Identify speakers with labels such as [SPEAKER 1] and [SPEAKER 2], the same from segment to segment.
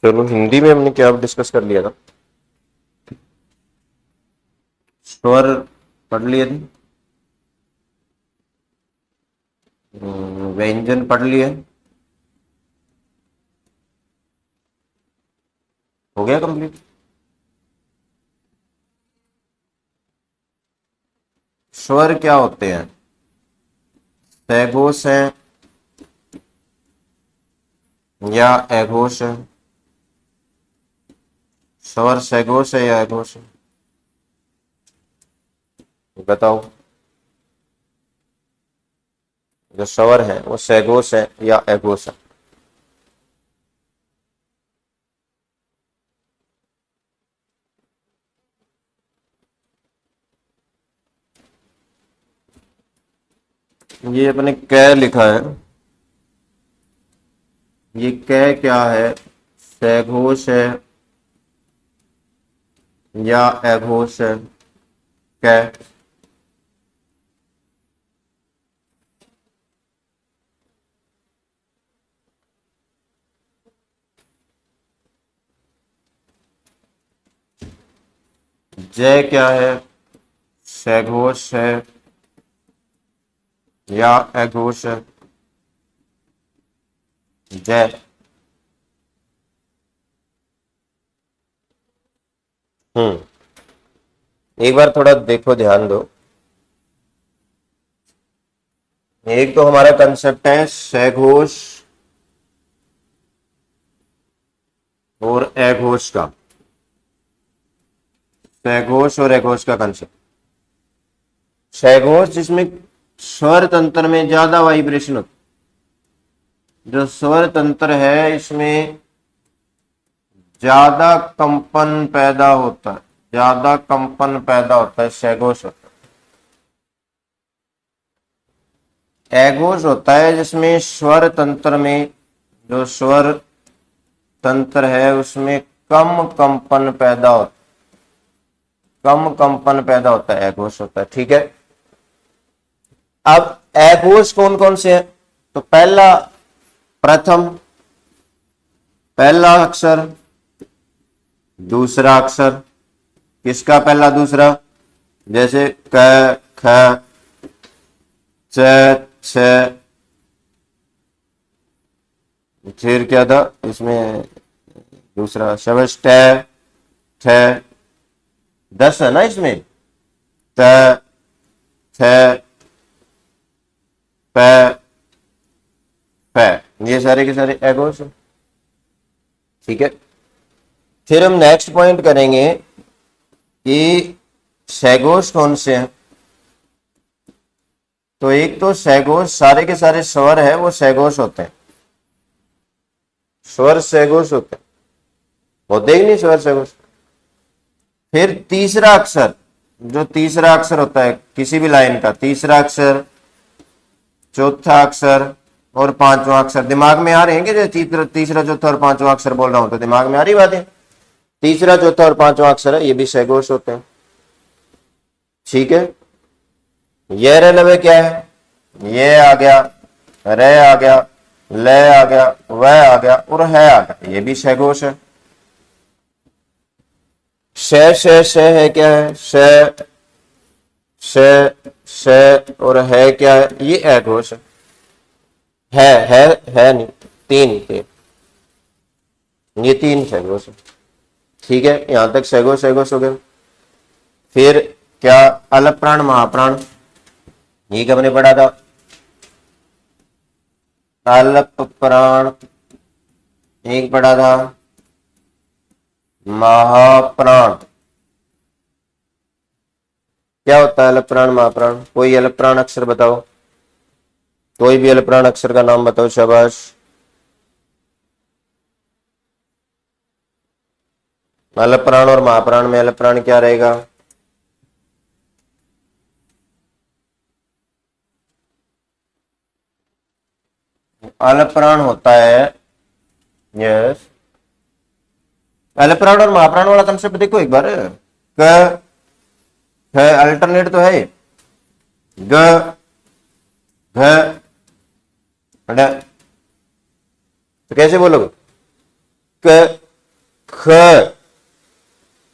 [SPEAKER 1] चलो हिंदी में हमने क्या डिस्कस कर लिया था। स्वर पढ़ लिए थे, व्यंजन पढ़ लिए, हो गया कंप्लीट। स्वर क्या होते हैं? सैघोष है या अघोष है? स्वर सैघोष है या अघोष है? बताओ। जो स्वर है वो सैघोष है या अघोष है? ये अपने क लिखा है, ये क क्या है? सैघोष है या अघोष है? क जय क्या है? सैघोष है या अघोष है? जय। एक बार थोड़ा देखो, ध्यान दो। एक तो हमारा कंसेप्ट है सैघोष और अघोष का, सैघोष और अघोष का कंसेप्ट। सैघोष जिसमें स्वर तंत्र में ज्यादा वाइब्रेशन होता, जो स्वर तंत्र है इसमें ज्यादा कंपन पैदा होता है, ज्यादा कंपन पैदा होता है, सैघोष होता है। अघोष होता है जिसमें स्वर तंत्र में, जो स्वर तंत्र है उसमें कम कंपन पैदा होता, कम कंपन पैदा होता है, अघोष होता है। ठीक है। अब अघोष कौन कौन से हैं? तो पहला, प्रथम, पहला अक्षर, दूसरा अक्षर। किसका पहला दूसरा? जैसे क, ख, च, छ। फिर क्या था इसमें? दूसरा शब्द ट, ठ। 10 है ना इसमें? त, थ, प, फ। ये सारे के सारे अघोष हैं। ठीक है। फिर हम नेक्स्ट पॉइंट करेंगे कि सैघोष कौन से हैं। तो एक तो सैघोष, सारे के सारे स्वर है वो सैघोष होते हैं, स्वर सैघोष होते हैं, होते ही नहीं स्वर सैघोष। फिर तीसरा अक्षर, जो तीसरा अक्षर होता है किसी भी लाइन का, तीसरा अक्षर, चौथा अक्षर और पांचवा अक्षर। दिमाग में आ रहे हैं कि जो तीसरा चौथा और पांचवा अक्षर बोल रहा हूं तो दिमाग में आ रही बात है? तीसरा चौथा और पांचवा अक्षर है, ये भी सैघोष होते हैं। ठीक है। ये रे क्या है? ये आ गया, रे आ गया, ले आ गया, वह आ गया और है आ गया, ये भी सैघोष है। श है क्या है? श और है क्या है? ये अघोष है नहीं, तीन, ये तीन सैघोष है। ठीक है। यहां तक सैघोष सैघोष हो गए। फिर क्या? अलप प्राण, महाप्राण, ये कब ने पढ़ा था? अलप प्राण एक पढ़ा था, महाप्राण। क्या होता है अलप प्राण, महाप्राण? कोई अलप प्राण अक्षर बताओ, कोई भी अलप प्राण अक्षर का नाम बताओ, शाबाश। अलप प्राण और महाप्राण में अलप प्राण क्या रहेगा? अलप प्राण होता है, यस, अलप प्राण और महाप्राण वाला कंसेप्ट देखो एक बार। क है, अल्टरनेट तो है, ग, घ, ड। तो कैसे बोलोगे? क, ख,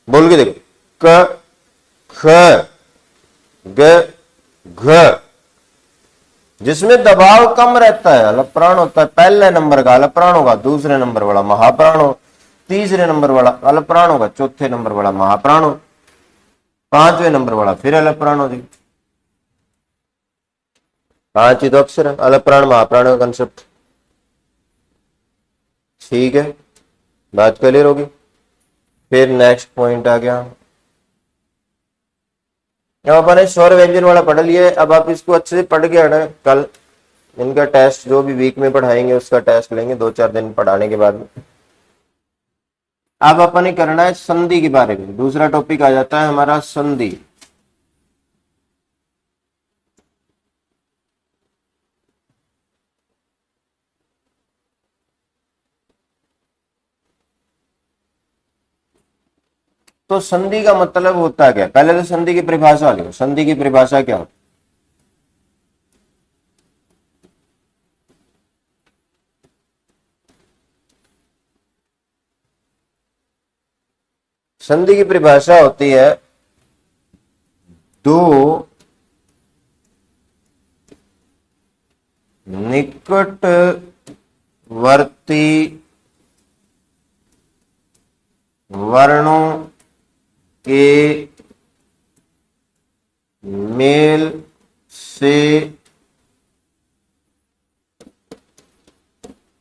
[SPEAKER 1] बोल के देखो, क, ख, ग, घ। जिसमें दबाव कम रहता है अलप प्राण होता है, पहले नंबर का अलप प्राण होगा, दूसरे नंबर वाला महाप्राण हो, तीसरे नंबर वाला अलप प्राण होगा, चौथे नंबर वाला महाप्राण हो, पांचवें नंबर वाला फिर अलप प्राण हो जाएगा। पांच ही तो अक्षर है, अलप प्राण महाप्राण का कंसेप्ट। ठीक है, बात क्लियर होगी। फिर नेक्स्ट पॉइंट आ गया, अब अपन स्वर व्यंजन वाला पढ़ लिए। अब आप इसको अच्छे से पढ़ के आना, कल इनका टेस्ट जो भी वीक में पढ़ाएंगे उसका टेस्ट लेंगे 2-4 दिन पढ़ाने के बाद में। अब अपन ही करना है संधि के बारे में, दूसरा टॉपिक आ जाता है हमारा संधि। तो संधि का मतलब होता क्या, पहले तो संधि की परिभाषा लिखो। संधि की परिभाषा क्या होती है? संधि की परिभाषा होती है दो निकटवर्ती वर्णों के मेल से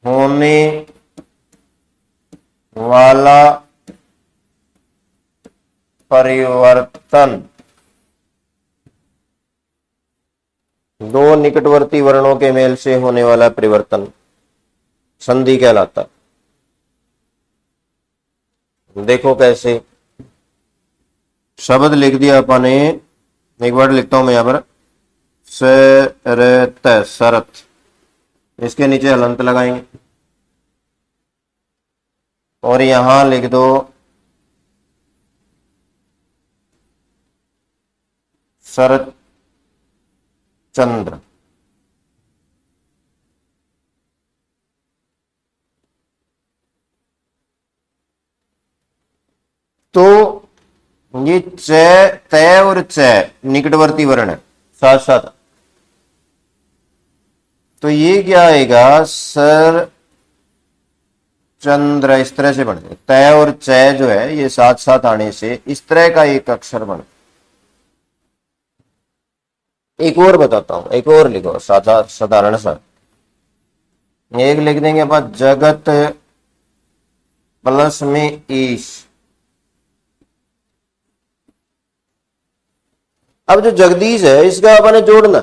[SPEAKER 1] होने वाला परिवर्तन। दो निकटवर्ती वर्णों के मेल से होने वाला परिवर्तन संधि कहलाता। देखो कैसे, शब्द लिख दिया अपन ने, एक वर्ड लिखता हूं मैं यहां पर, शरत, शरत, इसके नीचे हलंत लगाएंगे और यहां लिख दो शरत चंद्र। तो ये च, तय और च निकटवर्ती वर्ण है साथ साथ। तो ये क्या आएगा, सर चंद्र, इस तरह से बने। तय और च जो है ये साथ साथ आने से इस तरह का एक अक्षर बने। एक और बताता हूं, एक और लिखो साधारण सा, एक लिख देंगे अपन जगत प्लस में ईश। अब जो जगदीश है इसका अपन जोड़ना,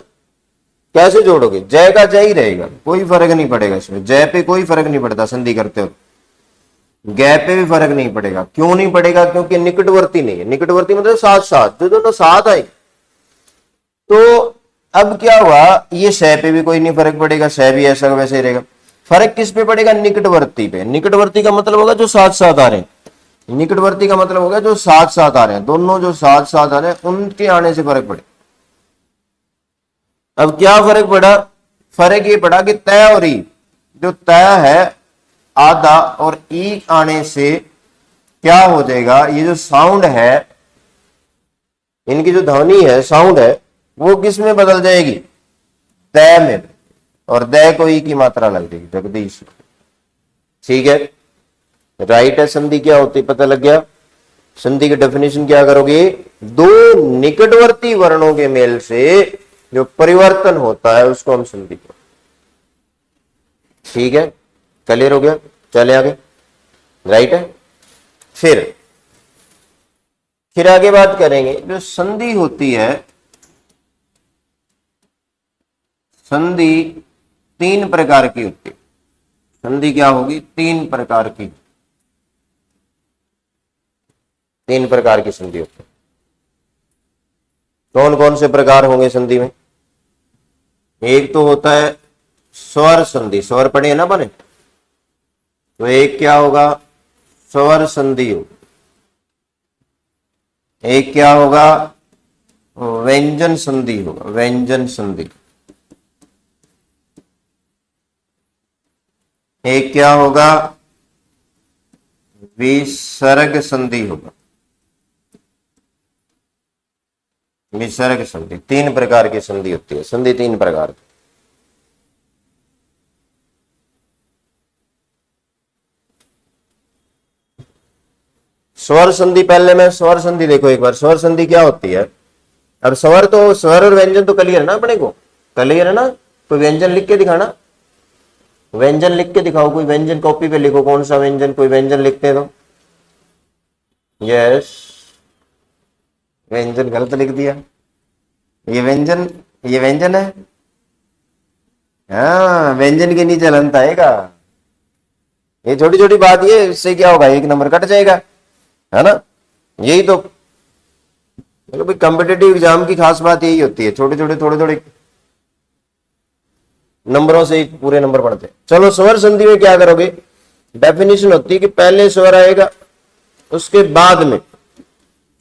[SPEAKER 1] कैसे जोड़ोगे, जय का जय ही रहेगा, कोई फर्क नहीं पड़ेगा इसमें, जय पे कोई फर्क नहीं पड़ता संधि करते हो, गै पे भी फर्क नहीं पड़ेगा। क्यों नहीं पड़ेगा, क्योंकि निकटवर्ती नहीं है। निकटवर्ती मतलब साथ साथ, जो दोनों साथ आए। तो अब क्या हुआ, ये सह पे भी कोई नहीं फर्क पड़ेगा, सह भी ऐसा वैसे ही रहेगा। फर्क किस पे पड़ेगा, निकटवर्ती पे। निकटवर्ती का मतलब होगा जो साथ साथ आ रहे हैं, निकटवर्ती का मतलब होगा जो साथ साथ आ रहे हैं, दोनों जो साथ साथ आ रहे हैं उनके आने से फर्क पड़े। अब क्या फर्क पड़ा, फर्क ये पड़ा कि तय और ई, जो तय है आधा और ई आने से क्या हो जाएगा, ये जो साउंड है, इनकी जो ध्वनि है, साउंड है, वो किस में बदल जाएगी, तय में, और दय को ई की मात्रा लग जाएगी, जगदीश। ठीक है, राइट है। संधि क्या होती पता लग गया। संधि की डेफिनेशन क्या करोगे, दो निकटवर्ती वर्णों के मेल से जो परिवर्तन होता है उसको हम संधि कहते हैं। ठीक है, क्लियर हो गया, चले आगे, राइट है। फिर आगे बात करेंगे, जो संधि होती है, संधि 3 प्रकार की होती है। संधि क्या होगी, 3 प्रकार की, 3 प्रकार की संधि होती है। कौन कौन से प्रकार होंगे संधि में, एक तो होता है स्वर संधि, स्वर पढ़े ना बने, तो एक क्या होगा, स्वर संधि होगी। एक क्या होगा, व्यंजन संधि होगा, व्यंजन संधि। एक क्या होगा, विसर्ग संधि होगा। विसर्ग संधि, तीन प्रकार की संधि होती है, संधि तीन प्रकार की। स्वर संधि, पहले मैं स्वर संधि देखो एक बार, स्वर संधि क्या होती है। अब स्वर तो, स्वर और व्यंजन तो क्लियर है ना अपने को, क्लियर है ना। कोई व्यंजन लिख के दिखाना, व्यंजन लिख के दिखाओ, कोई व्यंजन कॉपी पे लिखो, कौन सा व्यंजन, कोई व्यंजन लिखते हैं तो। यस, व्यंजन गलत लिख दिया। ये व्यंजन, ये व्यंजन है। हाँ, व्यंजन के नीचे लंत आएगा। ये छोटी छोटी बात, ये इससे क्या होगा, एक नंबर कट जाएगा, है ना। यही तो कॉम्पिटेटिव एग्जाम की खास बात यही होती है, छोटे छोटे थोड़े थोड़े नंबरों से ही पूरे नंबर पड़ते हैं। चलो, स्वर संधि में क्या करोगे, डेफिनेशन होती है कि पहले स्वर आएगा, उसके बाद में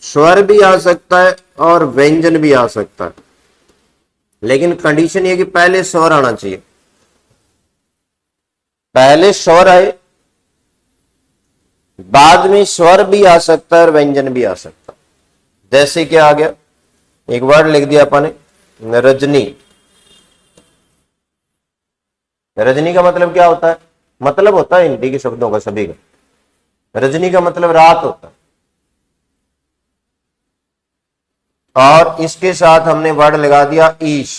[SPEAKER 1] स्वर भी आ सकता है और व्यंजन भी आ सकता है, लेकिन कंडीशन ये कि पहले स्वर आना चाहिए। पहले स्वर आए, बाद में स्वर भी आ सकता है और व्यंजन भी आ सकता है। जैसे क्या आ गया, एक वर्ड लिख दिया अपन ने, रजनी। रजनी का मतलब क्या होता है, मतलब होता है हिंदी के शब्दों का सभी का, रजनी का मतलब रात होता है। और इसके साथ हमने वर्ड लगा दिया ईश।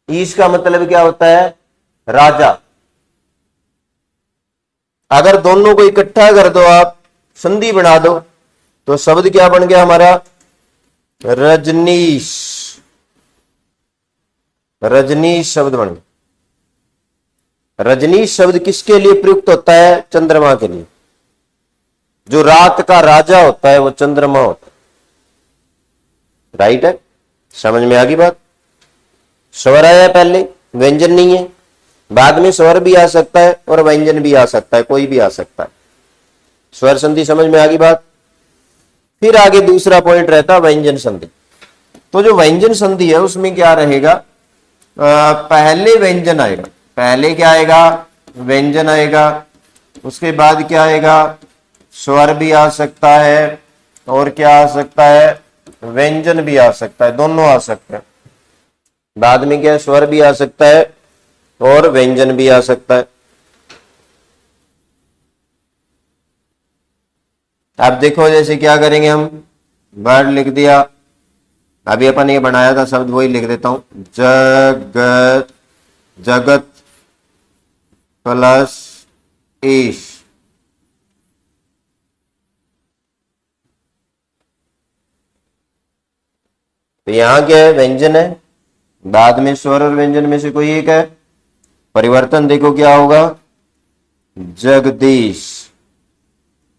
[SPEAKER 1] ईश का मतलब क्या होता है, राजा। अगर दोनों को इकट्ठा कर दो आप, संधि बना दो, तो शब्द क्या बन गया हमारा, रजनीश। रजनीश शब्द बन गया। रजनीश शब्द किसके लिए प्रयुक्त होता है, चंद्रमा के लिए। जो रात का राजा होता है वो चंद्रमा होता है। राइट है, समझ में आ गई बात। स्वर आया पहले, व्यंजन नहीं है, बाद में स्वर भी आ सकता है और व्यंजन भी आ सकता है, कोई भी आ सकता है। स्वर संधि समझ में आ गई बात। फिर आगे दूसरा पॉइंट रहता है व्यंजन संधि। तो जो व्यंजन संधि है उसमें क्या रहेगा, पहले व्यंजन आएगा, पहले क्या आएगा, व्यंजन आएगा, उसके बाद क्या आएगा, स्वर भी आ सकता है और क्या आ सकता है, व्यंजन भी आ सकता है, दोनों आ सकते हैं। बाद में क्या, स्वर भी आ सकता है और व्यंजन भी आ सकता है। अब देखो, जैसे क्या करेंगे हम, वर्ड लिख दिया, अभी अपन ये बनाया था शब्द वही लिख देता हूं, जगत, जगत प्लस ईश। तो यहां क्या है, व्यंजन है, बाद में स्वर और व्यंजन में से कोई एक है। परिवर्तन देखो क्या होगा, जगदीश।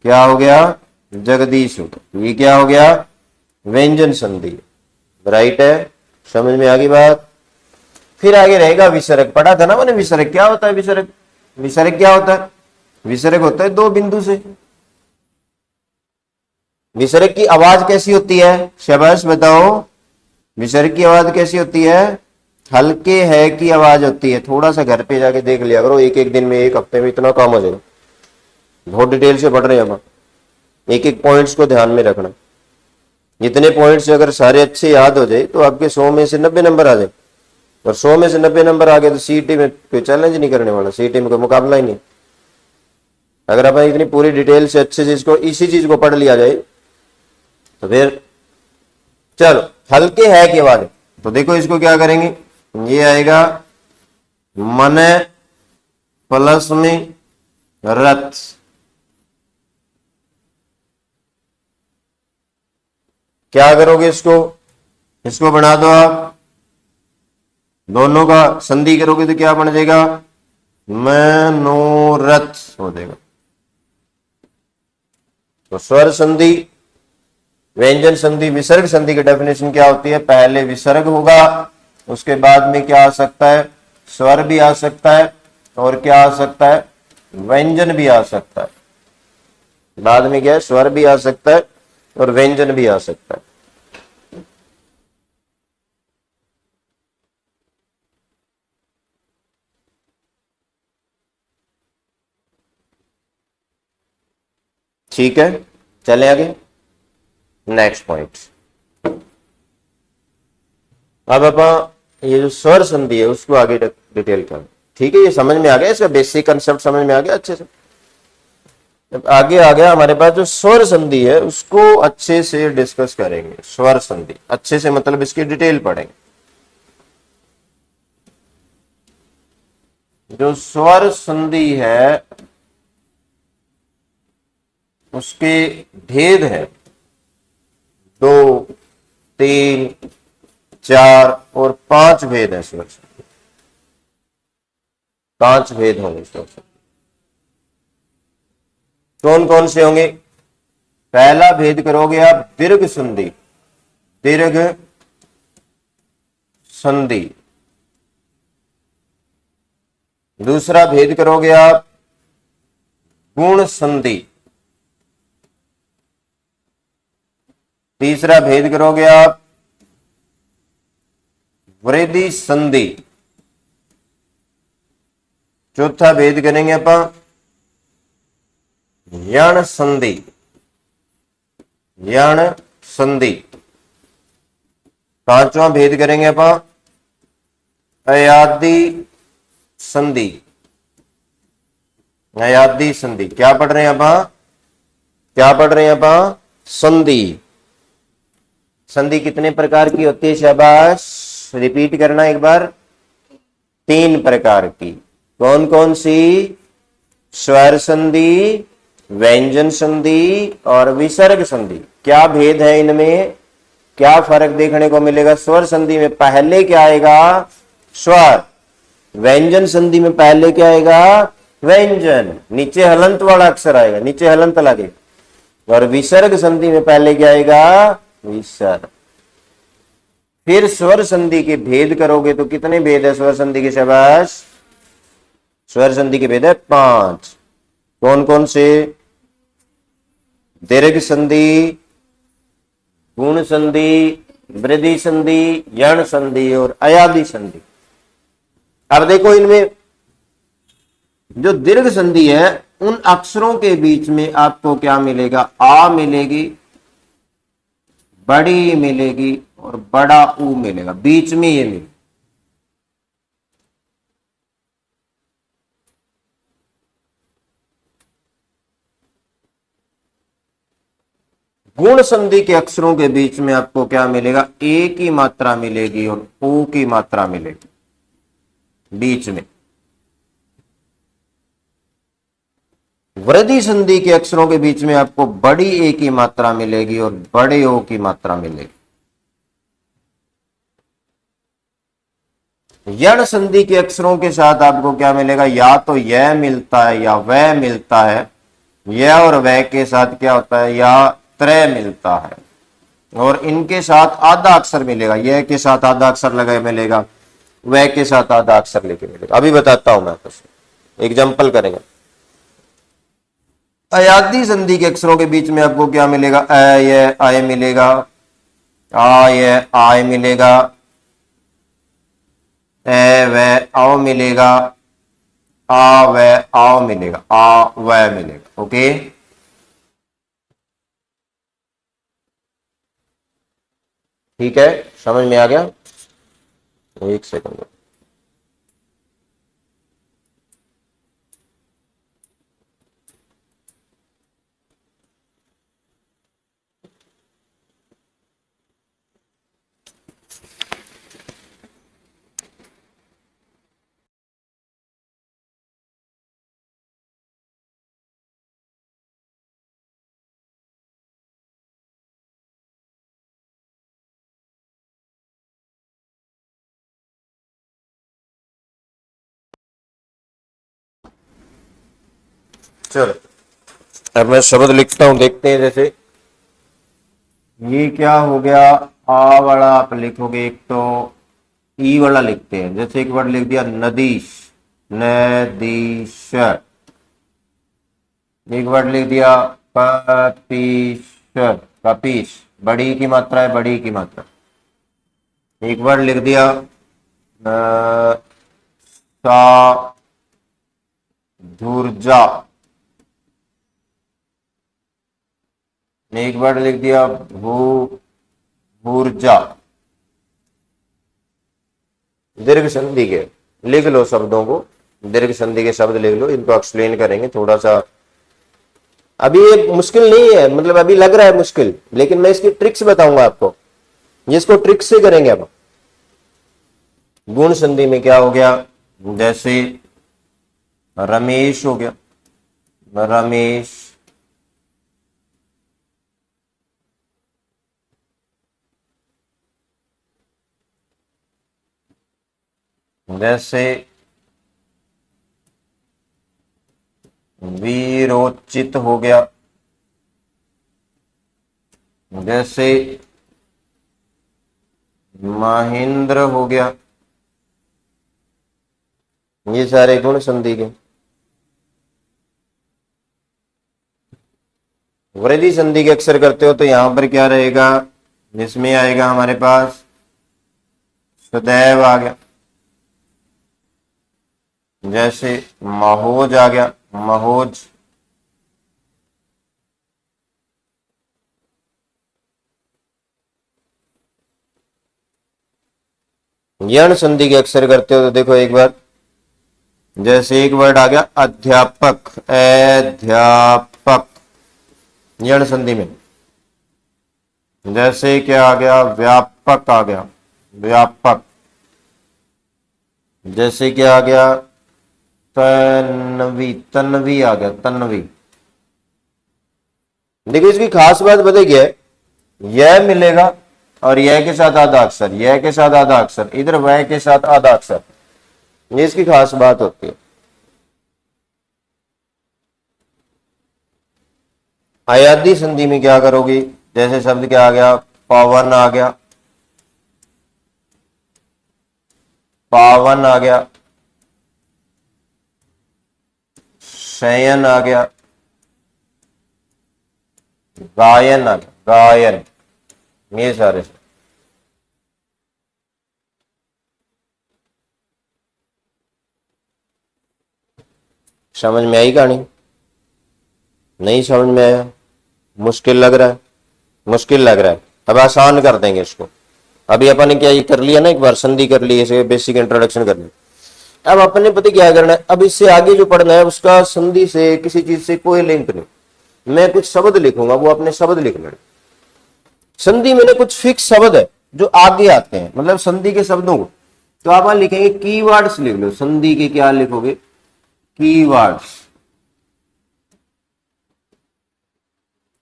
[SPEAKER 1] क्या हो गया, जगदीश हो गया। ये क्या हो गया, व्यंजन संधि। राइट है, समझ में आ गई बात। फिर आगे रहेगा विसर्ग। पढ़ा था ना मैंने, विसर्ग क्या होता है, विसर्ग, विसर्ग क्या होता है, विसर्ग होता है दो बिंदु से। विसर्ग की आवाज कैसी होती है, शाबाश बताओ, विसर्ग की आवाज कैसी होती है, हल्के है की आवाज होती है। थोड़ा सा घर पे जाके देख लिया करो, एक एक दिन में, एक हफ्ते में इतना काम हो जाएगा। बहुत डिटेल से पढ़ रहे हैं हम, एक एक पॉइंट्स को ध्यान में रखना। इतने पॉइंट्स अगर सारे अच्छे याद हो जाए तो आपके 100 में से 90 नंबर आ जाए। और 100 में से 90 नंबर आ गए तो सीईटी में कोई चैलेंज नहीं करने वाला, सीईटी में कोई मुकाबला ही नहीं। अगर अपन इतनी पूरी डिटेल से अच्छे से इसको, इसी चीज को पढ़ लिया जाए तो फिर चलो, हल्के है के बाद तो देखो इसको क्या करेंगे, ये आएगा मन प्लस में रथ। क्या करोगे इसको, इसको बना दो आप, दोनों का संधि करोगे तो क्या बन जाएगा, मनोरथ हो जाएगा। तो स्वर संधि, व्यंजन संधि, विसर्ग संधि की डेफिनेशन क्या होती है, पहले विसर्ग होगा, उसके बाद में क्या आ सकता है, स्वर भी आ सकता है और क्या आ सकता है, व्यंजन भी आ सकता है। बाद में क्या है, स्वर भी आ सकता है और व्यंजन भी आ सकता है। ठीक है, चले आगे नेक्स्ट पॉइंट। अब अपन ये जो स्वर संधि है उसको आगे डिटेल कर, ठीक है, ये समझ में आ गया, इसका बेसिक कंसेप्ट समझ में आ गया अच्छे से। जब आगे आ गया हमारे पास जो स्वर संधि है उसको अच्छे से डिस्कस करेंगे। स्वर संधि अच्छे से मतलब इसकी डिटेल पढ़ेंगे। जो स्वर संधि है उसके भेद है 2, 3, 4 और 5 भेद है स्वर संधि। 5 भेद होंगे स्वर संधि। कौन कौन से होंगे? पहला भेद करोगे आप दीर्घ संधि, दीर्घ संधि। दूसरा भेद करोगे आप गुण संधि। तीसरा भेद करोगे आप वृद्धि संधि। चौथा भेद करेंगे अपन यण संधि, यण संधि। पांचवा भेद करेंगे अपन अयादी संधि, अयादी संधि। क्या पढ़ रहे हैं अपन? क्या पढ़ रहे हैं अपन? संधि। संधि कितने प्रकार की होती है? शाबाश, रिपीट करना एक बार। 3 प्रकार की। कौन कौन सी? स्वर संधि, व्यंजन संधि और विसर्ग संधि। क्या भेद है इनमें? क्या फर्क देखने को मिलेगा? स्वर संधि में पहले क्या आएगा? स्वर। व्यंजन संधि में पहले क्या आएगा? व्यंजन। नीचे हलंत वाला अक्षर आएगा, नीचे हलंत लगेगा। और विसर्ग संधि में पहले क्या आएगा? विसर्ग। फिर स्वर संधि के भेद करोगे तो कितने भेद है स्वर संधि के? शाबाश, स्वर संधि के भेद है 5। कौन कौन से? दीर्घ संधि, गुण संधि, वृद्धि संधि, यण संधि और अयादी संधि। अब देखो इनमें जो दीर्घ संधि है उन अक्षरों के बीच में आपको क्या मिलेगा? आ मिलेगी, बड़ी मिलेगी और बड़ा ऊ मिलेगा, बीच में ये मिलेगा। गुण संधि के अक्षरों के बीच में आपको क्या मिलेगा? ए की मात्रा मिलेगी और ओ की मात्रा मिलेगी बीच में। वृद्धि संधि के अक्षरों के बीच में आपको बड़ी ए की मात्रा मिलेगी और बड़े ओ की मात्रा मिलेगी। यण संधि के अक्षरों के साथ आपको क्या मिलेगा? या तो यह मिलता है या वह मिलता है। यह और वह के साथ क्या होता है? या त्रय मिलता है। और इनके साथ आधा अक्षर मिलेगा। यह के साथ आधा अक्षर लगा मिलेगा, वह के साथ आधा अक्षर लेके मिलेगा। अभी बताता हूं मैं आपको, एग्जाम्पल करेंगे। अयादी संधि के अक्षरों के बीच में आपको क्या मिलेगा? अ ये आय मिलेगा, आ ये आय मिलेगा, ए व आओ मिलेगा, आ व आओ मिलेगा, आ व मिलेगा। ओके, ठीक है, समझ में आ गया? एक सेकंड। चलो अब मैं शब्द लिखता हूं, देखते हैं। जैसे ये क्या हो गया? आ वाला आप लिखोगे, एक तो ई वाला लिखते हैं। जैसे एक वर्ड लिख दिया नदीश, नदीश। एक वर्ड लिख दिया कपीश, कपीश। बड़ी की मात्रा है, बड़ी की मात्रा। एक वर्ड लिख दिया सा धुर्जा, एक वर्ड लिख दिया भू ऊर्जा, दीर्घ संधि के लिख लो शब्दों को, दीर्घ संधि के शब्द लिख लो, इनको एक्सप्लेन करेंगे थोड़ा सा। अभी ये मुश्किल नहीं है, मतलब अभी लग रहा है मुश्किल, लेकिन मैं इसकी ट्रिक्स बताऊंगा आपको, जिसको ट्रिक्स से करेंगे। अब गुण संधि में क्या हो गया, जैसे रमेश हो गया, रमेश, जैसे वीरोचित हो गया, जैसे महेंद्र हो गया, ये सारे गुण संधि के। वृद्धि संधि के अक्षर करते हो तो यहां पर क्या रहेगा, इसमें आएगा हमारे पास सदैव आ गया, जैसे महोज आ गया, महोज, यण संधि के अक्षर करते हो तो देखो एक बार, जैसे एक वर्ड आ गया अध्यापक, अध्यापक, यण संधि में। जैसे क्या आ गया, व्यापक आ गया, व्यापक। जैसे क्या आ गया, तन्वी, तन्वी आ गया, तन्वी। देखो इसकी खास बात पता क्या है, यह मिलेगा और यह के साथ आधा अक्षर, यह के साथ आधा अक्षर, इधर वह के साथ आधा अक्षर, ये इसकी खास बात होती है। अयादी संधि में क्या करोगी, जैसे शब्द क्या आ गया, पावन आ गया, पावन आ गया, शयन आ गया, गायन आ गया, गायन, ये सारे। समझ में आई कहानी, नहीं समझ में आया, मुश्किल लग रहा है, मुश्किल लग रहा है, अब आसान कर देंगे इसको। अभी अपन ने क्या ये कर लिया ना, एक बार संधि कर ली, इसे बेसिक इंट्रोडक्शन कर लिया। अब अपन ने पता क्या करना है, अब इससे आगे जो पढ़ना है उसका संधि से किसी चीज से कोई लिंक नहीं। मैं कुछ शब्द लिखूंगा, वो अपने शब्द लिख लेना। संधि में ना कुछ फिक्स शब्द है जो आगे आते हैं, मतलब संधि के शब्दों को, तो आप लिखेंगे कीवर्ड्स लिख लो, संधि के क्या लिखोगे, कीवर्ड्स,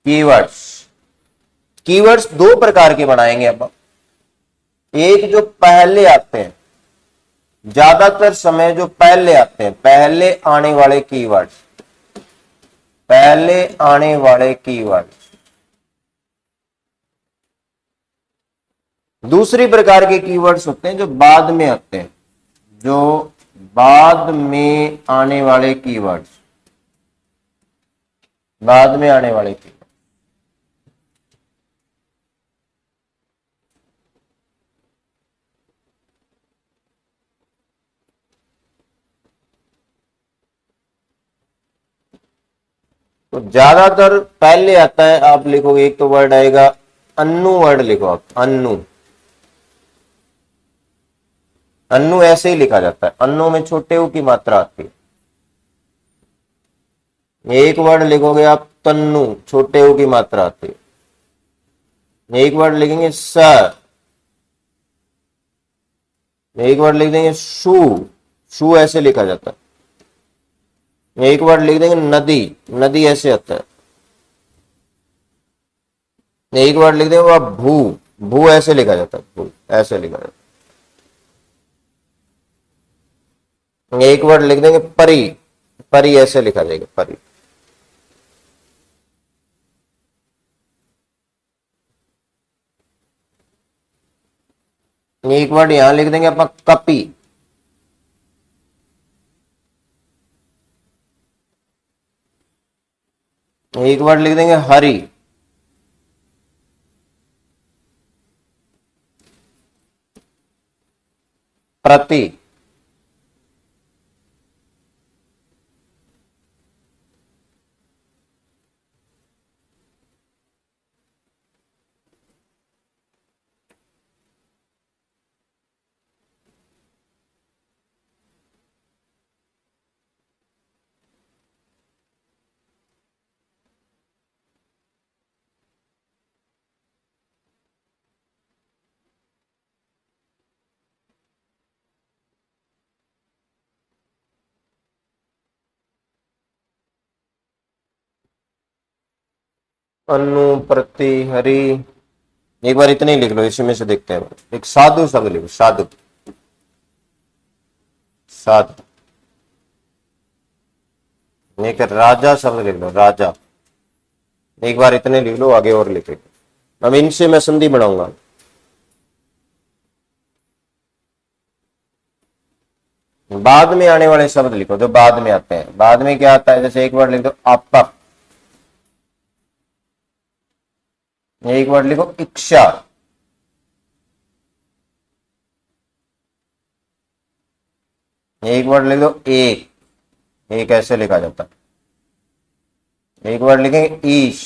[SPEAKER 1] कीवर्ड्स। कीवर्ड्स दो प्रकार के बनाएंगे अपन, एक जो पहले आते हैं, ज्यादातर समय जो पहले आते हैं, पहले आने वाले कीवर्ड्स, पहले आने वाले कीवर्ड्स। दूसरी प्रकार के कीवर्ड्स होते हैं जो बाद में आते हैं, जो बाद में आने वाले कीवर्ड्स, बाद में आने वाले कीवर्ड। तो ज्यादातर पहले आता है, आप लिखोगे एक तो वर्ड आएगा अन्नू, वर्ड लिखो आप अन्नू, अन्नू ऐसे ही लिखा जाता है, अन्नू में छोटे ऊ की मात्रा आती है। एक वर्ड लिखोगे आप तन्नू, छोटे ऊ की मात्रा आती है। एक वर्ड लिखेंगे सर, एक वर्ड लिख देंगे शू, शू ऐसे लिखा जाता है। एक वर्ड लिख देंगे नदी, नदी ऐसे आता है। एक वर्ड लिख देंगे भू, भू ऐसे लिखा जाता है, भू ऐसे लिखा जाता है। एक वर्ड लिख देंगे परी, परी ऐसे लिखा जाएगा, परी। एक वर्ड यहां लिख देंगे अपना कपी, एक वर्ड लिख देंगे हरी, प्रति, अनु, प्रति, हरि। एक बार इतने ही लिख लो, इसी में से देखते हैं। एक साधु शब्द लिखो, साधु, साधु। एक राजा शब्द लिख लो, राजा। एक बार इतने लिख लो, आगे और लिखे। अब इनसे मैं संधि बनाऊंगा। बाद में आने वाले शब्द लिखो, जो बाद में आते हैं। बाद में क्या आता है, जैसे एक वर्ड लिख दो आपा, एक वर्ड लिखो इच्छा, एक वर्ड लिख दो एक, एक ऐसे लिखा जाता है। एक वर्ड लिखेंगे ईश,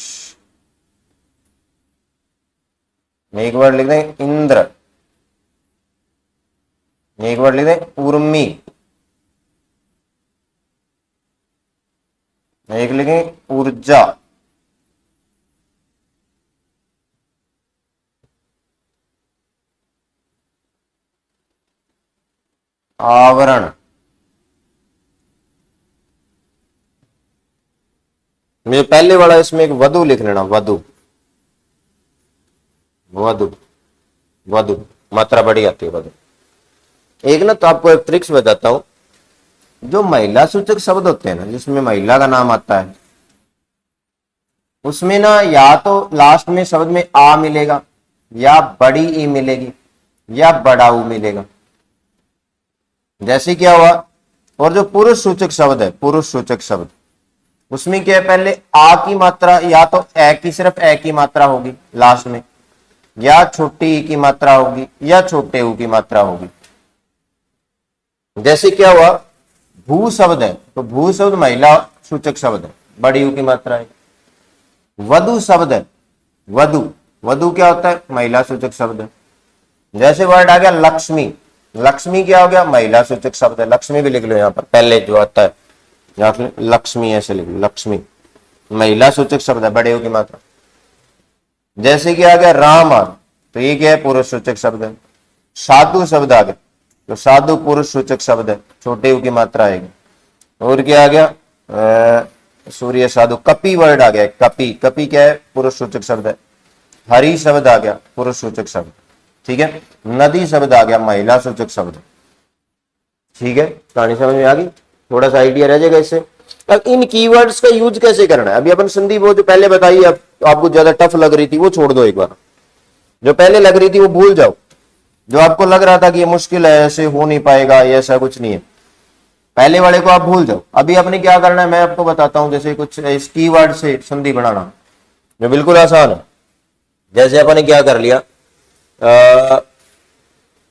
[SPEAKER 1] एक वर्ड लिख देंगे इंद्र, एक वर्ड लिख देंगे उर्मी, एक लिखेंगे ऊर्जा, आवरण। मुझे पहले वाला इसमें एक वधु लिख लेना, वधु, वधु, वधु, मात्रा बड़ी आती है वधु। एक ना, तो आपको एक ट्रिक्स बताता हूं। जो महिला सूचक शब्द होते हैं ना, जिसमें महिला का नाम आता है, उसमें ना या तो लास्ट में शब्द में आ मिलेगा, या बड़ी ई मिलेगी, या बड़ा ऊ मिलेगा। जैसे क्या हुआ। और जो पुरुष सूचक शब्द है, पुरुष सूचक शब्द, उसमें क्या है, पहले आ की मात्रा या तो ए की, सिर्फ ए की मात्रा होगी लास्ट में, या छोटी ई की मात्रा होगी, या छोटे ऊ की मात्रा होगी। जैसे क्या हुआ, भू शब्द है, तो भू शब्द महिला सूचक शब्द है, बड़ी ऊ की मात्रा है। वधु शब्द है, वधु, वधु क्या होता है, महिला सूचक शब्द है। जैसे वर्ड आ गया लक्ष्मी, लक्ष्मी क्या हो गया, महिला सूचक शब्द है। लक्ष्मी भी लिख लो यहां पर, पहले जो आता है, या फिर लक्ष्मी ऐसे लिख लो, लक्ष्मी महिला सूचक शब्द है, बड़े ऊ की मात्रा। जैसे कि आ गया राम आ, तो ये क्या है, पुरुष सूचक शब्द है। साधु शब्द आ गया, तो साधु पुरुष सूचक शब्द है, छोटे ऊ की मात्रा आएगी। और क्या आ गया, सूर्य साधु। कपि वर्ड आ गया, कपि, कपि क्या है, पुरुष सूचक शब्द है। हरि शब्द आ गया, पुरुष सूचक शब्द, ठीक है। नदी शब्द आ गया, महिला सूचक शब्द, ठीक है। कहानी समझ में आ गई, थोड़ा सा आइडिया रह जाएगा इससे। अब इन कीवर्ड्स का यूज कैसे करना है, अभी अपन संधि वो जो पहले बताई, अब आपको ज्यादा टफ लग रही थी वो छोड़ दो, एक बार जो पहले लग रही थी वो भूल जाओ। जो आपको लग रहा था कि ये मुश्किल है, ऐसे हो नहीं पाएगा, ये ऐसा कुछ नहीं है, पहले वाले को आप भूल जाओ। अभी आपने क्या करना है, मैं आपको बताता हूं। जैसे कुछ इस कीवर्ड से संधि बनाना जो बिल्कुल आसान है। जैसे अपन ने क्या कर लिया,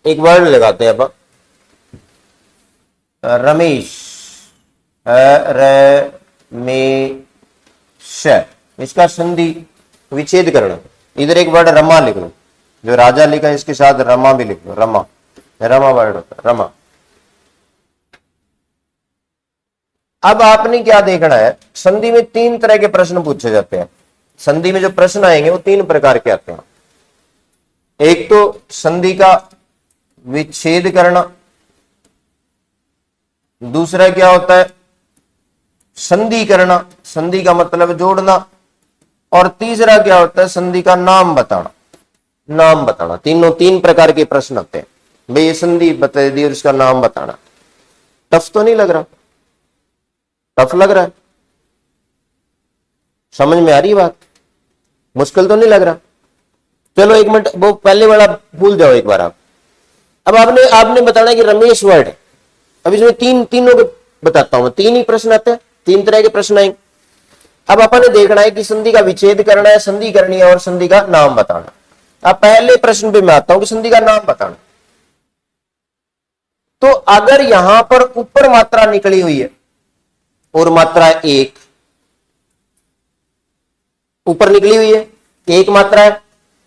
[SPEAKER 1] एक वर्ड लगाते हैं अपन, रमेश, रमेश, इसका संधि विच्छेद करना। इधर एक वर्ड रमा लिख लो, जो राजा लिखा है इसके साथ रमा भी लिख लो, रमा, रमा वर्ड होता है, रमा। अब आपने क्या देखना है, संधि में तीन तरह के प्रश्न पूछे जाते हैं। संधि में जो प्रश्न आएंगे वो तीन प्रकार के आते हैं। एक तो संधि का विच्छेद करना, दूसरा क्या होता है, संधि करना, संधि का मतलब जोड़ना, और तीसरा क्या होता है, संधि का नाम बताना, नाम बताना। तीनों तीन प्रकार के प्रश्न आते हैं। भाई ये संधि बता दी और इसका नाम बताना। टफ तो नहीं लग रहा, टफ लग रहा है, समझ में आ रही बात, मुश्किल तो नहीं लग रहा। चलो एक मिनट, वो पहले वाला भूल जाओ एक बार आप। अब आपने बताना कि रमेश वर्ड है। अब इसमें तीनों के बताता हूं मैं, तीन ही प्रश्न आते हैं, तीन तरह के प्रश्न आएंगे। अब अपन ने देखना है कि संधि का विच्छेद करना है, संधि करनी है, और संधि का नाम बताना। अब पहले प्रश्न पे मैं आता हूं कि संधि का नाम बताना। तो अगर यहां पर ऊपर मात्रा निकली हुई है और मात्रा एक ऊपर निकली हुई है, एक मात्रा है,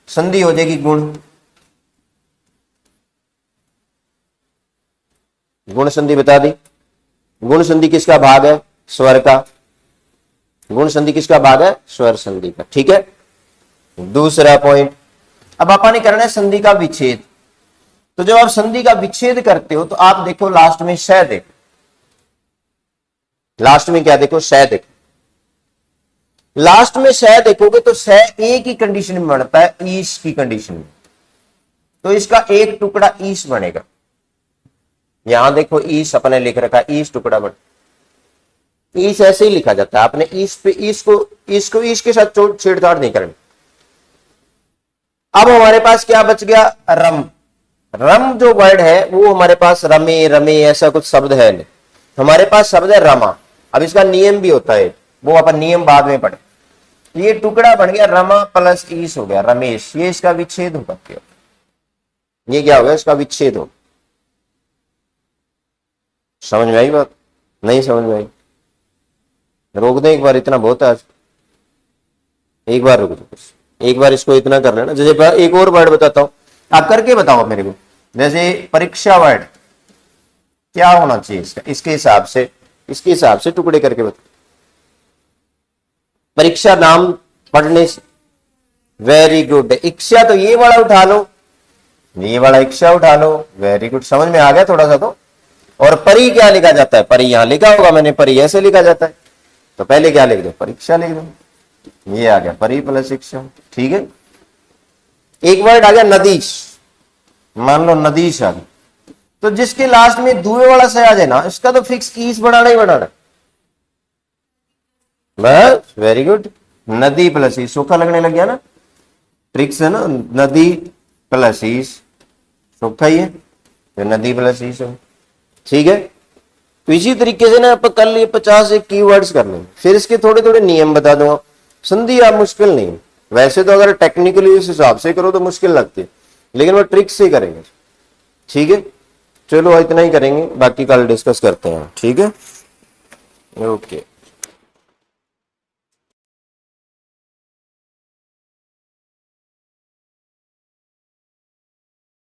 [SPEAKER 1] संधि हो जाएगी गुण। गुण संधि बता दी। गुण संधि किसका भाग है, स्वर का। गुण संधि किसका भाग है, स्वर संधि का, ठीक है। दूसरा पॉइंट, अब अपन ने करना है संधि का विच्छेद। तो जब आप संधि का विच्छेद करते हो तो आप देखो लास्ट में श देखो, लास्ट में क्या देखो, श देखो। लास्ट में सह देखोगे तो सह एक ही कंडीशन में बनता है, ईस की कंडीशन में, तो इसका एक टुकड़ा ईस बनेगा। यहां देखो ईस अपने लिख रखा है, ईस टुकड़ा बन, ईस ऐसे ही लिखा जाता है, आपने ईस पे ईस को ईस के साथ छेड़छाड़ नहीं करनी। अब हमारे पास क्या बच गया, रम। रम जो वर्ड है वो हमारे पास रमे रमे ऐसा कुछ शब्द है नहीं, हमारे पास शब्द है रमा। अब इसका नियम भी होता है, वो अपन नियम बाद में पढ़े। ये टुकड़ा बन गया रमा प्लस ईस हो गया रमेश, ये इसका विच्छेद होगा, ये क्या हो गया, इसका विच्छेद हो। समझ में आई बात, नहीं समझ में आई, रोक दे एक बार, इतना बहुत है आज, एक बार रुक दो, एक बार इसको इतना कर लेना। जैसे एक और वर्ड बताता हूं, आप करके बताओ मेरे को। जैसे परीक्षा वर्ड क्या होना चाहिए इसका, इसके हिसाब से टुकड़े करके बताओ। परीक्षा नाम पढ़ने से, वेरी गुड। इच्छा तो ये वाला उठा लो, ये वाला इच्छा उठा लो, वेरी गुड, समझ में आ गया थोड़ा सा तो। और परी क्या लिखा जाता है, परी यहां लिखा होगा मैंने, परी ऐसे लिखा जाता है, तो पहले क्या लिख दो, परीक्षा लिख दो, ये आ गया परी प्लस इच्छा, ठीक है। एक वर्ड आ गया नदीश, मान लो नदीश आ गया, तो जिसके लास्ट में दुए वाला से आ जाए ना, इसका तो फिक्स ईस बनाना ही बनाना, बस वेरी गुड। नदी प्लस ईस, सोखा लगने लग गया ना, ट्रिक्स है ना, नदी प्लस ईस सोखा ही है, तो नदी प्लस ईस हो, ठीक है। तो इसी तरीके से ना आप कल ये 50 एक कीवर्ड्स कर लें, फिर इसके थोड़े थोड़े नियम बता दूंगा। संधि आप मुश्किल नहीं, वैसे तो अगर टेक्निकली इस हिसाब से करो तो मुश्किल लगती है, लेकिन वो ट्रिक से करेंगे, ठीक है। चलो इतना ही करेंगे, बाकी कल डिस्कस करते हैं, ठीक है, ओके।